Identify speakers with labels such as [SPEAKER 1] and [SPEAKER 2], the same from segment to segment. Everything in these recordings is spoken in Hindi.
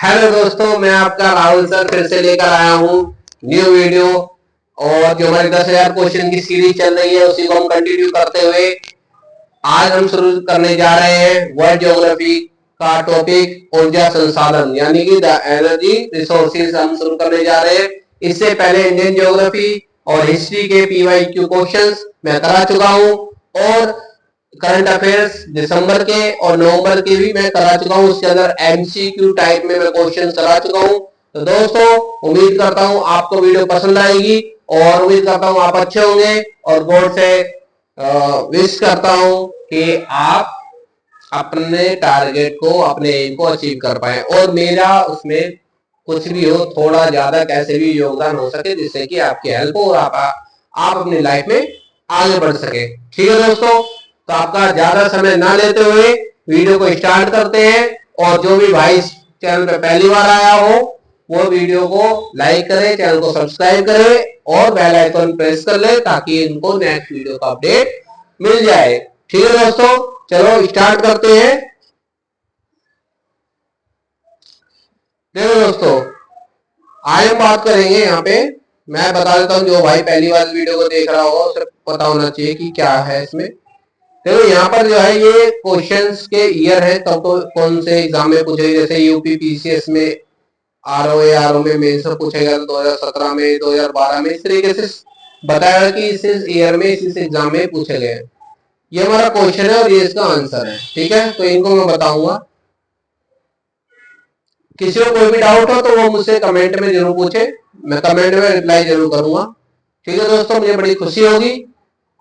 [SPEAKER 1] हेलो दोस्तों, मैं आपका राहुल सर फिर से लेकर आया हूँ न्यू वीडियो। और जो हमारी 10,000 क्वेश्चन की सीरीज चल रही है उसी को हम कंटिन्यू करते हुए आज हम शुरू करने जा रहे हैं वर्ल्ड ज्योग्राफी का टॉपिक ऊर्जा संसाधन यानी कि द एनर्जी रिसोर्सेज हम शुरू करने जा रहे हैं। इससे पहले इंडियन ज्योग्राफी और हिस्ट्री के PYQ क्वेश्चंस मैं करा चुका हूँ और करंट अफेयर्स दिसंबर के और नवंबर के भी मैं करा चुका हूँ। उसके अंदर MCQ टाइप में मैं क्वेश्चन करा चुका हूँ। तो दोस्तों, उम्मीद करता हूँ आपको वीडियो पसंद आएगी और उम्मीद करता हूँ आप अच्छे होंगे और गॉड से विश करता हूँ कि आप अपने टारगेट को अपने एम को अचीव कर पाए और मेरा उसमें कुछ भी हो, थोड़ा ज्यादा कैसे भी योगदान हो सके जिससे कि आपकी हेल्प हो और आप अपनी लाइफ में आगे बढ़ सके। ठीक है दोस्तों, तो आपका ज्यादा समय ना लेते हुए वीडियो को स्टार्ट करते हैं। और जो भी भाई चैनल पे पहली बार आया हो वो वीडियो को लाइक करे, चैनल को सब्सक्राइब करे और बेल आइकन प्रेस कर ले ताकि इनको नेक्स्ट वीडियो का अपडेट मिल जाए। ठीक है दोस्तों, चलो स्टार्ट करते हैं। देखो दोस्तों, आज हम बात करेंगे यहाँ पे, मैं बता देता हूँ जो भाई पहली बार वीडियो को देख रहा होगा उसे पता होना चाहिए कि क्या है इसमें। देखो यहाँ पर जो है ये क्वेश्चंस के ईयर है तब तो कौन से एग्जाम में पूछे, जैसे यूपी PCS में RO में मेंस में पूछेगा 2017 में 2012 में, इस तरीके से बताया कि इस ईयर में इस एग्जाम में पूछे गए। ये हमारा क्वेश्चन है और ये इसका आंसर है। ठीक है, तो इनको मैं बताऊंगा। किसी को कोई भी डाउट हो तो वो मुझसे कमेंट में जरूर पूछे, मैं कमेंट में रिप्लाई जरूर करूंगा। ठीक है दोस्तों, मुझे बड़ी खुशी होगी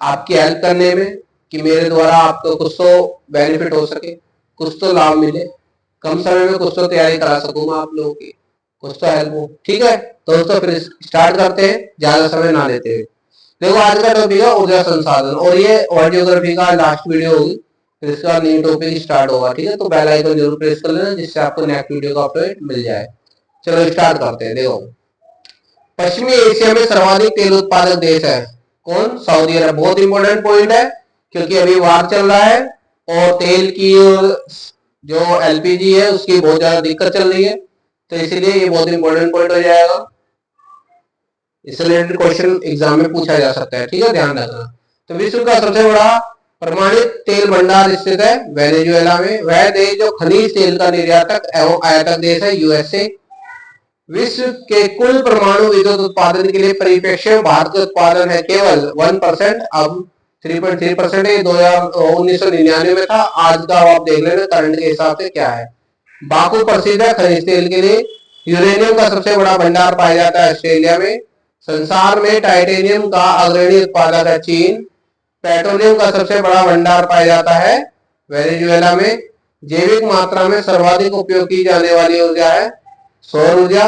[SPEAKER 1] आपकी हेल्प करने में कि मेरे द्वारा आपको कुछ तो बेनिफिट हो सके, कुछ तो लाभ मिले, कम समय में कुछ तो तैयारी करा सकूंगा आप लोगों की, कुछ तो हेल्प हो। ठीक है दोस्तों, फिर स्टार्ट करते हैं ज्यादा समय ना लेते हुए। देखो आज का टॉपिक है ऊर्जा संसाधन और ये वर्ल्ड ज्योग्राफी का लास्ट वीडियो होगी, फिर इसका न्यू टॉपिक स्टार्ट होगा। ठीक है, तो बेल आइकन जरूर प्रेस कर लेना जिससे आपको नेक्स्ट वीडियो का अपडेट मिल जाए। चलो स्टार्ट करते हैं। देखो, पश्चिमी एशिया में सर्वाधिक तेल उत्पादक देश है कौन? सऊदी अरब। बहुत इंपॉर्टेंट पॉइंट है क्योंकि अभी वार चल रहा है और तेल की जो LPG है उसकी बहुत ज्यादा दिक्कत चल रही है, तो इसलिए ये बहुत इंपॉर्टेंट पॉइंट हो जाएगा। इससे रिलेटेड क्वेश्चन एग्जाम में पूछा जा सकता है। ठीक है, ध्यान रखना। तो विश्व का सबसे बड़ा प्रमाणित तेल भंडार स्थित है वेनेजुएला में। वह देश जो खनिज तेल का निर्यातक एवं आयातक देश है USA। विश्व के कुल परमाणु विद्युत उत्पादन के लिए परिप्रेक्ष्य में भारत का उत्पादन है केवल 1%, अब 3.3% है। 1999 में था, आज का आप देख लेना करंट के हिसाब से क्या है। बाकू प्रसिद्ध है खनिज तेल के लिए। यूरेनियम का सबसे बड़ा भंडार पाया जाता है ऑस्ट्रेलिया में। संसार में टाइटेनियम का अग्रणी उत्पादक है चीन। पेट्रोलियम का सबसे बड़ा भंडार पाया जाता है वेनेजुएला में। जैविक मात्रा में सर्वाधिक उपयोग की जाने वाली ऊर्जा है सौर ऊर्जा।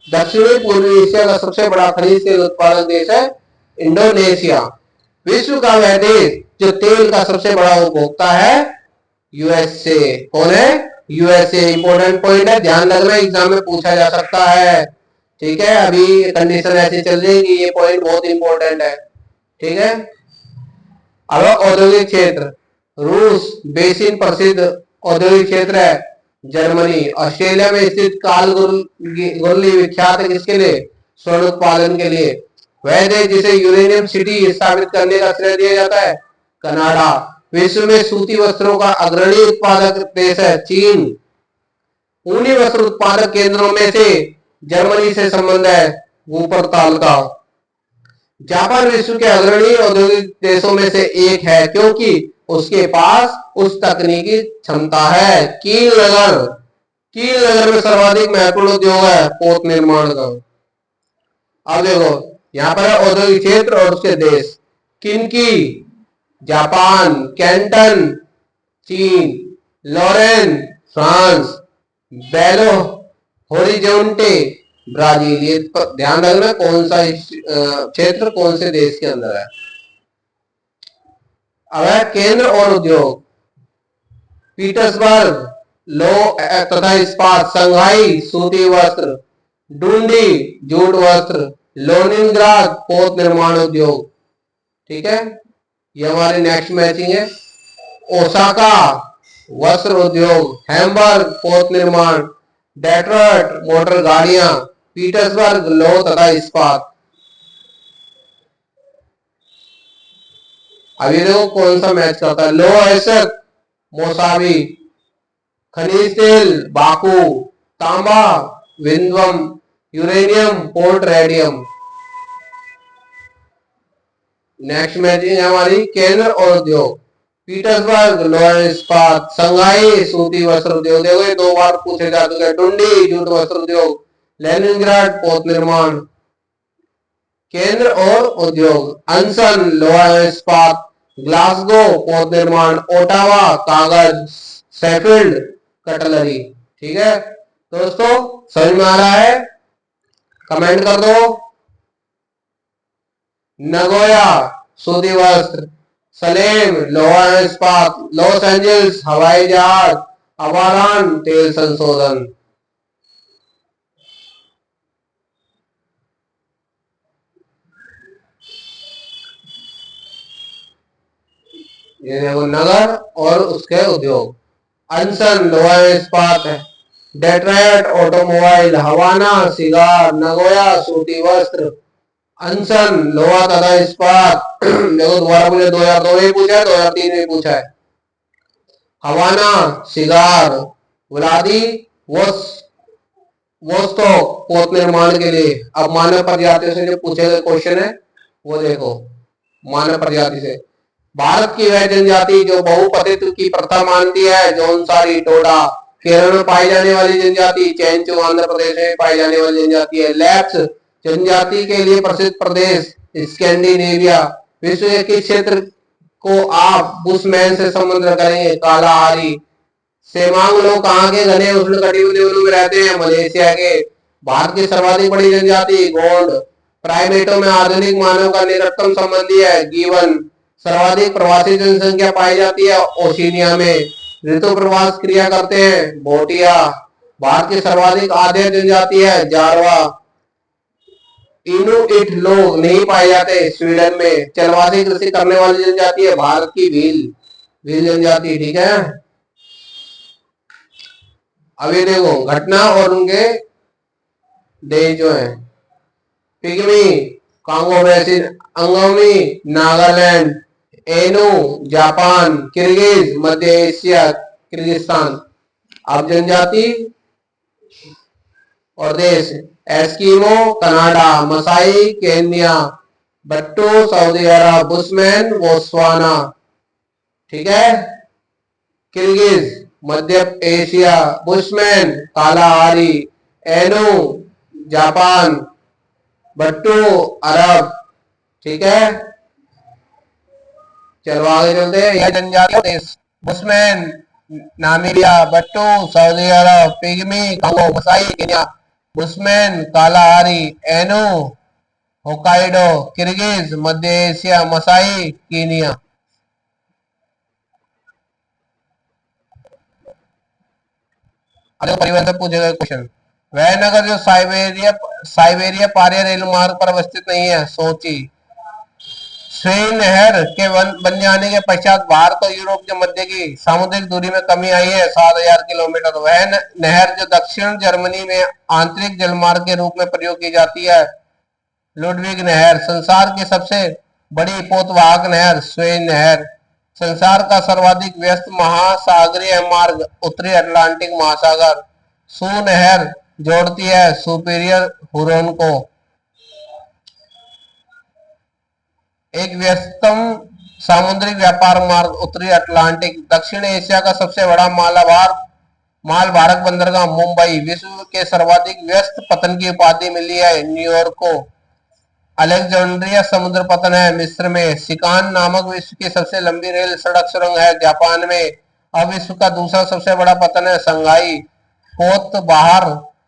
[SPEAKER 1] दक्षिणी पूर्वी एशिया का सबसे बड़ा खनिज तेल उत्पादक देश है इंडोनेशिया। विश्व का वह देश जो तेल का सबसे बड़ा उपभोक्ता है USA। कौन है? USA। इंपॉर्टेंट पॉइंट है, ध्यान रखना, एग्जाम में पूछा जा सकता है। ठीक है, अभी कंडीशन ऐसी चल रही है कि ये पॉइंट बहुत इंपॉर्टेंट है। ठीक है, अब औद्योगिक क्षेत्र, रूस बेसिन प्रसिद्ध औद्योगिक क्षेत्र है जर्मनी। ऑस्ट्रेलिया में स्थित कालगुरली विख्यात है किसके लिए? स्वर्ण उत्पादन के लिए। वह देश जिसे यूरेनियम सिटी स्थापित करने का श्रेय दिया जाता है कनाडा। विश्व में सूती वस्त्रों का अग्रणी उत्पादक देश है चीन। ऊनी वस्त्र उत्पादक केंद्रों में से जर्मनी से संबंध है वूपरताल का। जापान विश्व के अग्रणी औद्योगिक देशों में से एक है क्योंकि उसके पास उस तकनीकी क्षमता है। कील नगर में सर्वाधिक महत्वपूर्ण उद्योग है पोत निर्माण का। अब देखो यहाँ पर औद्योगिक क्षेत्र और उसके देश। किनकी? जापान। कैंटन चीन। Lorraine France. Belo Horizonte Brazil. ये ध्यान रखना कौन सा क्षेत्र कौन से देश के अंदर है। अब केंद्र और उद्योग, पीटर्सबर्ग लो तथा इस्पात। संघाई सूती वस्त्र। डुंडी जूट वस्त्र। लोनिनग्राद पोत निर्माण उद्योग। ठीक है, ये हमारी नेक्स्ट मैचिंग है। ओसाका वस्त्र उद्योग। हैम्बर्ग पोत निर्माण। डेट्रॉयट मोटर गाड़ियां, पीटर्सबर्ग लौह तथा इस्पात। अभी देखो कौन सा मैच करता है। लो एसक मोसावी, खनिज तेल बाकू, तांबा विंध्वम, uranium Port Radium. Next matching है हमारी केंद्र और उद्योग। पीटर्सबर्ग लोहा इस्पात, संघाई सूती वस्त्र उद्योग। देखो ये 2 बार पूछे जा चुके हैं। डुंडी जूट वस्त्र उद्योग, लेनिनग्राड पोत निर्माण। केंद्र और उद्योग, अनसन लोहा इस्पात, ग्लासगो पोत निर्माण, ओटावा कागज, शेफील्ड कटलरी। ठीक है दोस्तों, समझ में आ रहा है? कमेंट कर दो। नगोया सूती वस्त्र, सलेम लोहा इस्पात, लॉस एंजल्स हवाई जहाज, अवारान तेल संशोधन। ये देखो नगर और उसके उद्योग। अनसन लोहा इस्पात है, डेट्रायट ऑटोमोबाइल, हवाना सिगार, नगोया सूती वस्त्र, अनसन लोहा तथा इस्पात। देखो दोबारा पूछा, 2002 में पूछा है, 2003 में पूछा है। हवाना सिगार, व्लादी वोस्टोक पोत निर्माण के लिए। अब मानव प्रजातियों से जो पूछे गए क्वेश्चन है वो देखो। मानव प्रजाति से, भारत की वह जनजाति जो बहुपतित्व की प्रथा मानती है, जौनसारी टोडा। केरल में पाई जाने वाली जनजाति, चैंचू आंध्र प्रदेश में पाई जाने वाली जनजाति है। लैप्स जनजाति के लिए प्रसिद्ध प्रदेश स्कैंडिनेविया। विश्व के किस क्षेत्र को आप बुशमैन से संबंध करेंगे? कालाहारी। सेमांग लोग कहाँ के? घने उष्णकटिबंधीय वनों में रहते हैं, मलेशिया के। भारत की सर्वाधिक बड़ी जनजाति गोंड। प्राइमेटों में आधुनिक मानव का निकटतम संबंधी है गीवन। सर्वाधिक प्रवासी जनसंख्या पाई जाती है ओशिनिया में। ऋतु प्रवास क्रिया करते हैं भोटिया। भारत की सर्वाधिक आधे जनजाति है जारवा। इनुइट लोग नहीं पाए जाते स्वीडन में। चलवासी कृषि करने वाली जनजाति है भारत की भील जनजाति। ठीक है, अभी देखो घटना और उनके देश जो है। Pygmy Congo basin, Angami Nagaland, Ainu Japan, Kirghiz मध्य एशिया किर्गिस्तान। अब जनजाति और देश, एस्किमो कनाडा, मसाई केन्या, बट्टू सऊदी अरब, बुशमैन बोत्सवाना। ठीक है, किर्गिज मध्य Asia, Bushman Kalahari, Ainu Japan, बट्टू अरब। ठीक है, चलो आगे चलते हैं। यह जनजातीय देश, बुशमैन नामीबिया, बट्टू Saudi Arab, Pygmy Congo, Masai Kenya, Bushman Kalahari, Ainu Hokkaido Kirghiz मध्य एशिया, मसाई कीनिया। परिवहन से पूछे गए क्वेश्चन। वह नगर जो साइबेरिया पारिया रेल मार्ग पर अवस्थित नहीं है, सोची। स्वेज नहर के बन जाने के पश्चात भारत और यूरोप के मध्य की सामुद्रिक दूरी में कमी आई है 7000 किलोमीटर। वह नहर जो दक्षिण जर्मनी में आंतरिक जलमार्ग के रूप में प्रयोग की जाती है, लुडविग नहर। संसार की सबसे बड़ी पोतवाहक नहर, स्वेज नहर। संसार का सर्वाधिक व्यस्त महासागरीय मार्ग, उत्तरी अटलांटिक महासागर। सू नहर जोड़ती है सुपीरियर हुरोन को। एक व्यस्तम सामुद्रिक व्यापार मार्ग, उत्तरी अटलांटिक। दक्षिण एशिया का सबसे बड़ा माल भारत बंदरगाह, मुंबई। विश्व के सर्वाधिक व्यस्त पतन की उपाधि मिली है न्यूयॉर्क को। अलेक्जेंड्रिया समुद्र पतन है मिस्र में। सिकान नामक विश्व की सबसे लंबी रेल सड़क सुरंग है जापान में। अब विश्व का दूसरा सबसे बड़ा पतन है संघाई। पोत बाहर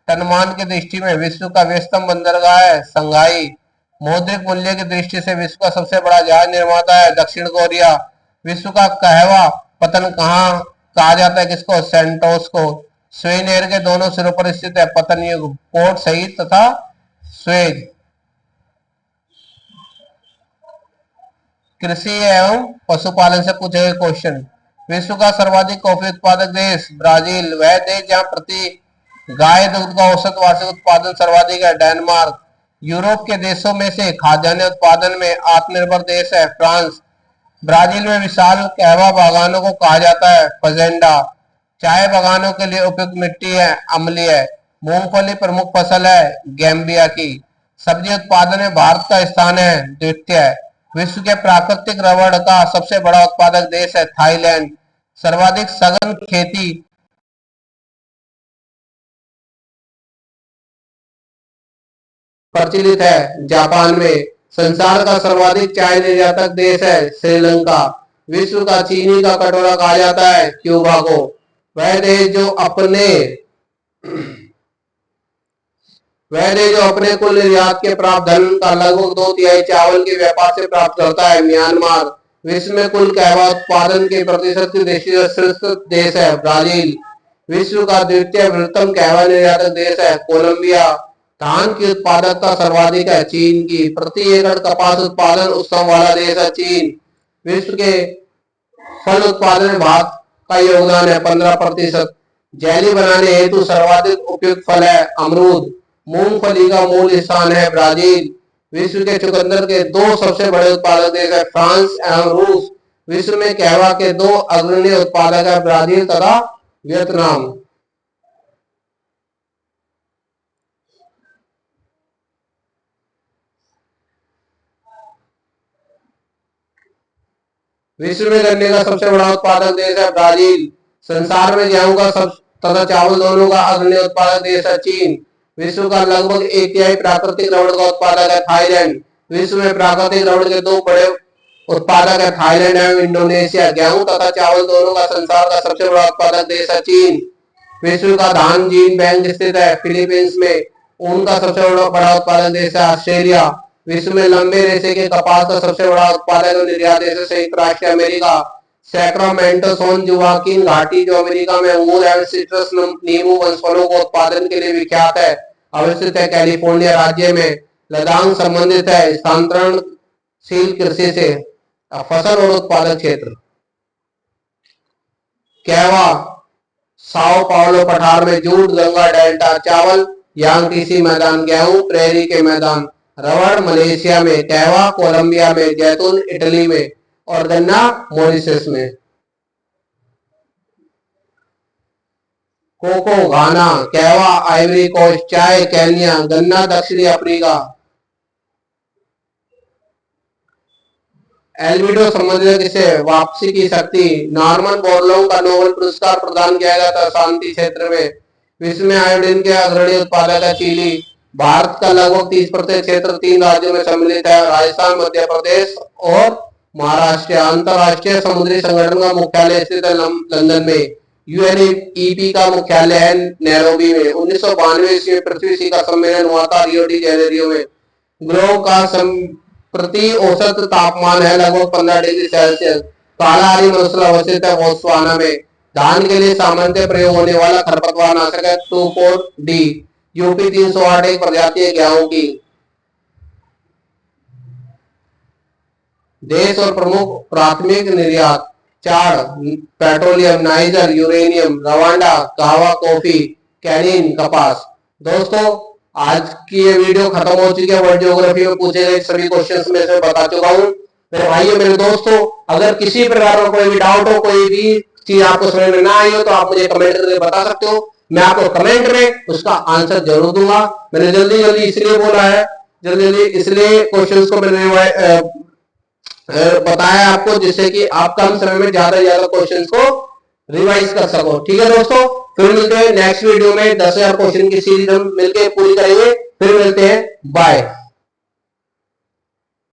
[SPEAKER 1] टनमान की दृष्टि में विश्व का व्यस्तम बंदरगाह है संघाई। मौद्रिक मूल्य की दृष्टि से विश्व का सबसे बड़ा जहाज निर्माता है दक्षिण कोरिया। विश्व का कहवा पतन कहा जाता है किसको? सेंटोस को। स्वेज नहर के दोनों सिरों पर स्थित है पतन युग, पोर्ट सहित तथा स्वेज। कृषि एवं पशुपालन से पूछे गए क्वेश्चन। विश्व का सर्वाधिक कॉफी उत्पादक देश ब्राजील। वह देश जहां प्रति गाय दूध का औसत वार्षिक उत्पादन सर्वाधिक है डेनमार्क। यूरोप के देशों में से खाद्यान्न उत्पादन में आत्मनिर्भर देश है फ्रांस। ब्राजील में विशाल कहवा बागानों को कहा जाता है फजेंडा। चाय बागानों के लिए उपयुक्त मिट्टी है अम्लीय है। मूंगफली प्रमुख फसल है गैम्बिया की। सब्जी उत्पादन में भारत का स्थान है द्वितीय है। विश्व के प्राकृतिक रबड़ का सबसे बड़ा उत्पादक देश है थाईलैंड। सर्वाधिक सघन खेती प्रचलित है जापान में। संसार का सर्वाधिक चाय निर्यातक देश है श्रीलंका। विश्व का चीनी का कटोरा कहा जाता है क्यूबा को। वह देश जो अपने कुल निर्यात के प्राप्त धन का लगभग 2/3 चावल के व्यापार से प्राप्त करता है म्यांमार। विश्व में कुल कहवा उत्पादन के प्रतिशत की दृष्टि से शीर्ष देश है ब्राजील। विश्व का द्वितीय बृहत्तम कहवा निर्यातक देश है कोलंबिया। धान की उत्पादकता सर्वाधिक है चीन की। प्रति एकड़ कपास उत्पादन उत्सव वाला देश है चीन। विश्व के फल उत्पादन में भारत का योगदान है 15%। जेली बनाने हेतु सर्वाधिक उपयुक्त फल है अमरूद। मूंगफली का मूल स्थान है ब्राजील। विश्व के चुकंदर के 2 सबसे बड़े उत्पादक देश है फ्रांस एवं रूस। विश्व में कहवा के 2 अग्रणी उत्पादक है ब्राजील तथा वियतनाम। विश्व में गन्ने का सबसे बड़ा उत्पादक देश है ब्राजील। संसार में गेहूं का सब तथा चावल दोनों का अग्रणी उत्पादक देश है चीन। विश्व का लगभग 1/3 प्राकृतिक रबड़ का उत्पादक है थाईलैंड। विश्व में प्राकृतिक रबड़ के 2 बड़े उत्पादक है थाईलैंड एवं इंडोनेशिया। गेहूं तथा चावल दोनों का संसार का सबसे बड़ा उत्पादक देश है चीन। विश्व का धान जीन बैंक स्थित है फिलीपींस में। ऊन का सबसे बड़ा उत्पादक देश है ऑस्ट्रेलिया। विश्व में लंबे रेशे के कपास का सबसे बड़ा उत्पादक और निर्यात देश है संयुक्त राष्ट्र अमेरिका। सैक्रामेंटो सोन जुआकिन घाटी जो अमेरिका में अंगूर एवं सिट्रस नींबू वनस्पतियों को उत्पादन के लिए विख्यात है अवस्थित है कैलिफोर्निया राज्य में। लद्दाख संबंधित है स्थानांतरणशील कृषि से। फसल और उत्पादक क्षेत्र कहवा साओ पाउलो पठार में जूट गंगा डेल्टा। चावल यांगटीसी मैदान। गेहूं प्रेरी के मैदान। रबड़ मलेशिया में। कहवा कोलंबिया में। जैतून इटली में और गन्ना मॉरिशस में। कोको घाना। कहवा आइवरी कोस्ट। चाय केन्या। गन्ना दक्षिणी अफ्रीका। एल्बिडो संबंधित किसे वापसी की शक्ति। नॉर्मन बोरलॉग का नोबेल पुरस्कार प्रदान किया गया था शांति क्षेत्र में। विश्व में आयोडीन के अग्रणी उत्पादक है चिली। भारत का लगभग 30% क्षेत्र 3 राज्यों में सम्मिलित है राजस्थान मध्य प्रदेश और महाराष्ट्र। अंतरराष्ट्रीय समुद्री संगठन का मुख्यालय स्थित है लंदन में। यूएनईपी का मुख्यालय है नैरोबी में। 1992 ईस्वी में पृथ्वी शिखर सम्मेलन हुआ था रियो डी जेनेरियो में। ग्लोब का प्रति औसत तापमान है लगभग 15 डिग्री सेल्सियस। कालाहारी मरुस्थल अवस्थित है बोत्सवाना में। धान के लिए सामान्य प्रयोग होने वाला खरपतवार नाशक है 2,4-D। यूपी 308 एक प्रजाति है गेहूं की। देश और प्रमुख प्राथमिक निर्यात चार पेट्रोलियम, नाइजर, यूरेनियम, रवांडा, कहवा, कॉफी, कैनिन, कपास। दोस्तों आज की ये वीडियो खत्म हो चुकी है। वर्ल्ड ज्योग्राफी में पूछे गए सभी क्वेश्चंस में से बता चुका हूँ। मेरे भाइयों मेरे दोस्तों, अगर किसी प्रकार का कोई भी डाउट हो, कोई भी चीज आपको समझ में ना आई हो तो आप मुझे कमेंट करके बता सकते हो। मैं आपको कमेंट में उसका आंसर जरूर दूंगा। मैंने जल्दी जल्दी इसलिए बोला है, जल्दी जल्दी इसलिए क्वेश्चंस को मैंने बताया आपको, जिससे कि आप कम समय में ज्यादा से ज्यादा क्वेश्चंस को रिवाइज कर सको। ठीक है दोस्तों, फिर मिलते हैं नेक्स्ट वीडियो में। 10,000 क्वेश्चन की सीरीज हम मिलकर पूरी करेंगे। फिर मिलते हैं, बाय।